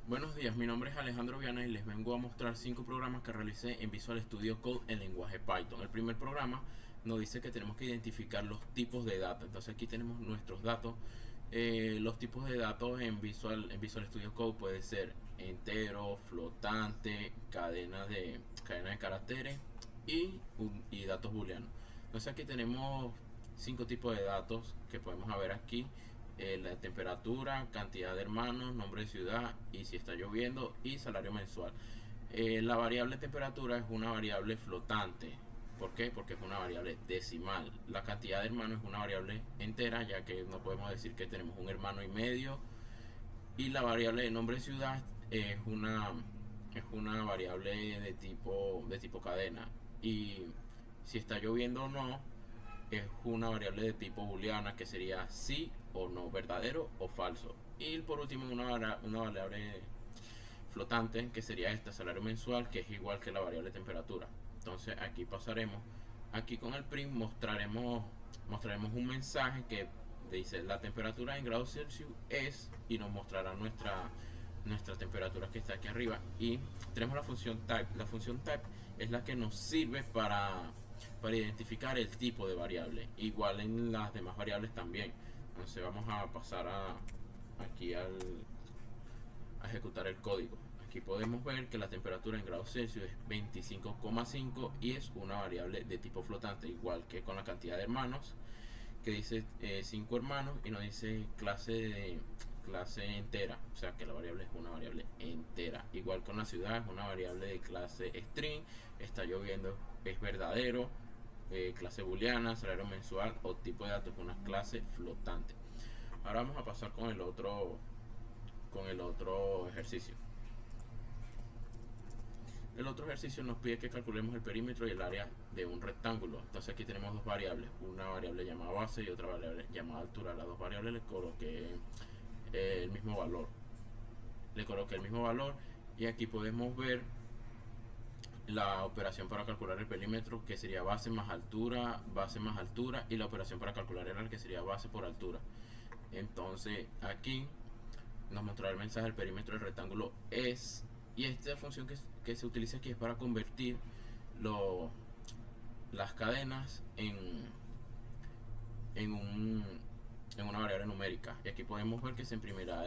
Buenos días, mi nombre es Alejandro Viana y les vengo a mostrar 5 programas que realicé en Visual Studio Code en lenguaje Python. El primer programa nos dice que tenemos que identificar los tipos de datos. Entonces aquí tenemos nuestros datos. Los tipos de datos en Visual Studio Code puede ser entero, flotante, cadena de caracteres y datos booleanos. Entonces aquí tenemos 5 tipos de datos que podemos ver aquí: la temperatura, cantidad de hermanos, nombre de ciudad y si está lloviendo y salario mensual. La variable temperatura es una variable flotante. ¿Por qué? Porque es una variable decimal. La cantidad de hermanos es una variable entera, ya que no podemos decir que tenemos un hermano y medio. Y la variable de nombre de ciudad es una variable de tipo cadena. Y si está lloviendo o no, es una variable de tipo booleana, que sería sí o no, verdadero o falso. Y por último una variable flotante, que sería esta, salario mensual, que es igual que la variable temperatura. Entonces aquí pasaremos, aquí con el print mostraremos un mensaje que dice la temperatura en grados Celsius es, y nos mostrará nuestra temperatura que está aquí arriba. Y tenemos la función type. La función type es la que nos sirve para identificar el tipo de variable, igual en las demás variables también. Entonces vamos a pasar aquí a ejecutar el código. Aquí podemos ver que la temperatura en grados Celsius es 25,5 y es una variable de tipo flotante, igual que con la cantidad de hermanos, que dice 5 hermanos y nos dice clase entera, o sea que la variable es una variable entera. Igual con la ciudad, es una variable de clase string, está lloviendo es verdadero, clase booleana, salario mensual o tipo de datos es una clase flotante. Ahora vamos a pasar con el otro ejercicio. El otro ejercicio nos pide que calculemos el perímetro y el área de un rectángulo. Entonces aquí tenemos dos variables, una variable llamada base y otra variable llamada altura. Las dos variables le coloqué el mismo valor. Y aquí podemos ver la operación para calcular el perímetro, que sería base más altura, y la operación para calcular el área, que sería base por altura. Entonces aquí nos mostrará el mensaje: el perímetro del rectángulo es. Y esta función que se utiliza aquí es para convertir lo, las cadenas en, un, en una variable numérica. Y aquí podemos ver que se imprimirá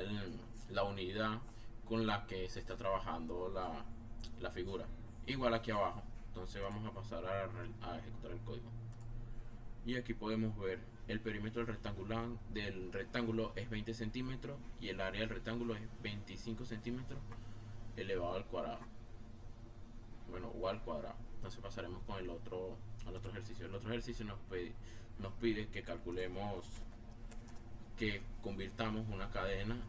la unidad con la que se está trabajando la figura, igual aquí abajo. Entonces vamos a pasar a ejecutar el código. Y aquí podemos ver el perímetro del rectángulo es 20 centímetros y el área del rectángulo es 25 centímetros elevado al cuadrado. Bueno, o al cuadrado. Entonces pasaremos al otro ejercicio. El otro ejercicio nos pide que convirtamos una cadena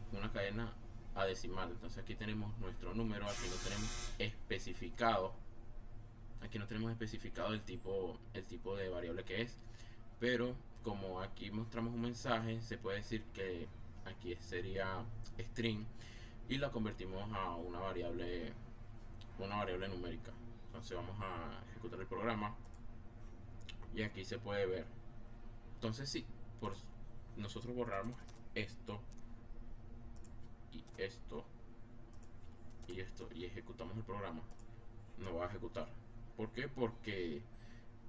a decimal. Entonces aquí tenemos nuestro número, aquí no tenemos especificado el tipo de variable que es, pero como aquí mostramos un mensaje, se puede decir que aquí sería string y la convertimos a una variable numérica. Entonces vamos a ejecutar el programa y aquí se puede ver. Entonces si por nosotros borramos esto y esto y ejecutamos el programa, no va a ejecutar. ¿Por qué? Porque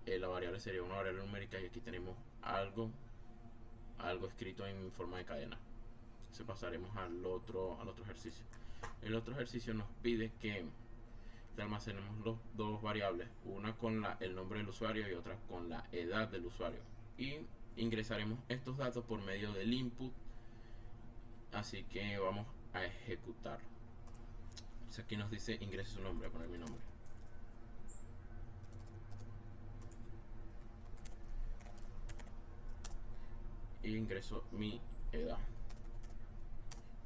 la variable sería una variable numérica y aquí tenemos algo escrito en forma de cadena. Entonces pasaremos al otro ejercicio. El otro ejercicio nos pide que almacenemos dos variables, una con el nombre del usuario y otra con la edad del usuario, y ingresaremos estos datos por medio del input. Así que vamos a ejecutar. Entonces aquí nos dice ingrese su nombre, voy a poner mi nombre y ingreso mi edad.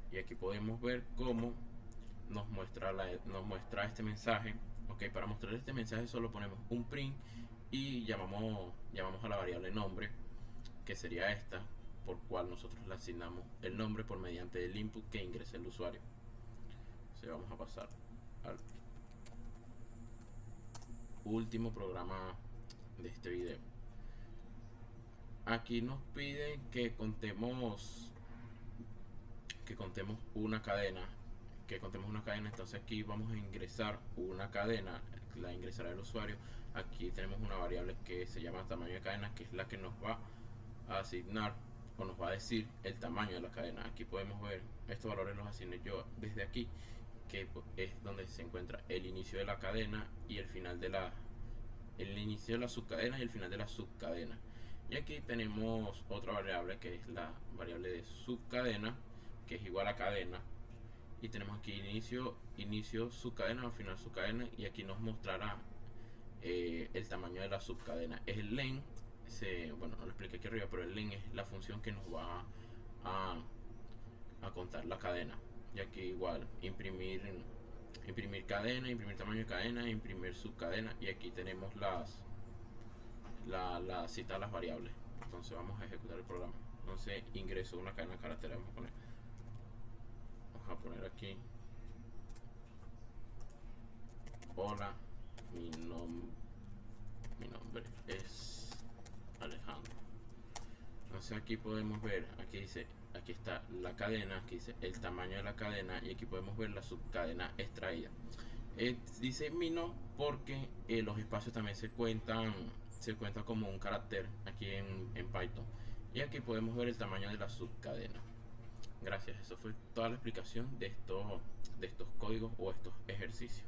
Y aquí podemos ver cómo nos muestra este mensaje. Ok, para mostrar este mensaje solo ponemos un print y llamamos a la variable nombre, que sería esta, por cual nosotros le asignamos el nombre por mediante el input que ingrese el usuario. Entonces vamos a pasar al último programa de este video. Aquí nos piden que contemos una cadena, que contemos una cadena. Entonces aquí vamos a ingresar una cadena, la ingresará el usuario. Aquí tenemos una variable que se llama tamaño de cadena, que es la que nos va a asignar o nos va a decir el tamaño de la cadena. Aquí podemos ver estos valores, los asigné yo desde aquí, que es donde se encuentra el inicio de la cadena y el final de el inicio de la subcadena y el final de la subcadena. Y aquí tenemos otra variable que es la variable de subcadena, que es igual a cadena. Y tenemos aquí inicio subcadena o final subcadena, y aquí nos mostrará el tamaño de la subcadena. Es el len, bueno, no lo expliqué aquí arriba, pero el len es la función que nos va a contar la cadena. Y aquí igual, imprimir cadena, imprimir tamaño de cadena, imprimir subcadena, y aquí tenemos la cita a las variables. Entonces vamos a ejecutar el programa. Entonces ingreso una cadena de caracteres, vamos a poner aquí: hola, mi nombre es Alejandro. Entonces aquí podemos ver, aquí está la cadena, aquí dice el tamaño de la cadena, y aquí podemos ver la subcadena extraída. Dice mi porque los espacios también se cuentan como un carácter aquí en Python. Y aquí podemos ver el tamaño de la subcadena. Gracias, eso fue toda la explicación de estos códigos o estos ejercicios.